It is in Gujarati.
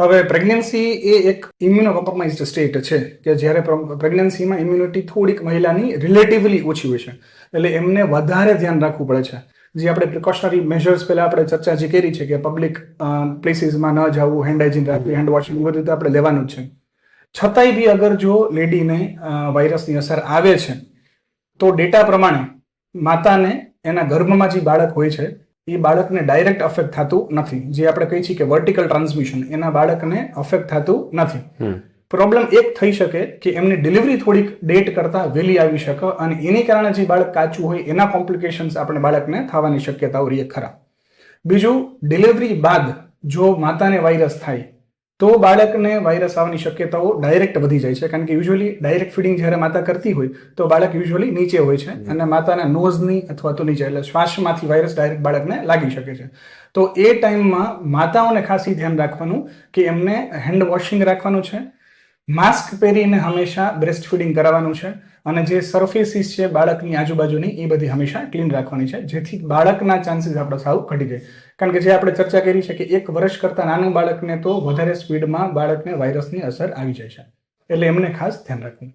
હવે પ્રેગ્નન્સી એ એક ઇમ્યુનો કોમ્પ્રોમાઇઝડ સ્ટેટ છે કે જ્યારે પ્રેગ્નન્સીમાં ઇમ્યુનિટી થોડીક મહિલાની રિલેટિવલી ઓછી હોય છે, એટલે એમને વધારે ધ્યાન રાખવું પડે છે. જે આપણે પ્રિકોશનરી મેજર્સ પહેલા આપણે ચર્ચા જે કરી છે કે પબ્લિક પ્લેસીસમાં ન જવું, હેન્ડ હાઇજીન રાખવી, હેન્ડ વોશિંગ એ બધું તો આપણે લેવાનું જ છે. છતાંય બી અગર જો લેડીને વાયરસની અસર આવે છે તો ડેટા પ્રમાણે માતાને એના ગર્ભમાં જે બાળક હોય છે એ બાળકને ડાયરેક્ટ અફેક્ટ થતું નથી. જે આપણે કહીએ છીએ કે વર્ટિકલ ટ્રાન્સમિશન, એના બાળકને અફેક્ટ થતું નથી. પ્રોબ્લેમ એક થઈ શકે કે એમની ડિલિવરી થોડીક ડેટ કરતા વહેલી આવી શકે અને એની કારણે જે બાળક કાચું હોય એના કોમ્પ્લિકેશન્સ આપણે બાળકને થવાની શક્યતાઓ રહે ખરા. બીજું, ડિલિવરી બાદ જો માતાને વાયરસ થાય તો બાળકને વાયરસ આવવાની શક્યતાઓ ડાયરેક્ટ વધી જાય છે, કારણ કે યુઝ્યુઅલી ડાયરેક્ટ ફીડિંગ જ્યારે માતા કરતી હોય તો બાળક યુઝ્યુઅલી નીચે હોય છે અને માતાના નોઝની અથવા તો નીચે એટલે શ્વાસમાંથી વાયરસ ડાયરેક્ટ બાળકને લાગી શકે છે. તો એ ટાઈમમાં માતાઓને ખાસ ધ્યાન રાખવાનું કે એમને હેન્ડ વોશિંગ રાખવાનું છે, માસ્ક પહેરીને હંમેશા બ્રેસ્ટ ફીડિંગ કરાવવાનું છે અને જે સરફેસીસ છે બાળકની આજુબાજુની એ બધી હંમેશા ક્લીન રાખવાની છે, જેથી બાળકના ચાન્સીસ આપણે સાવ ઘટી જાય. કારણ કે જે આપણે ચર્ચા કરી છે કે 1 વર્ષ કરતા નાનું બાળકને તો વધારે સ્પીડમાં બાળકને વાયરસની અસર આવી જાય છે, એટલે એમને ખાસ ધ્યાન રાખવું.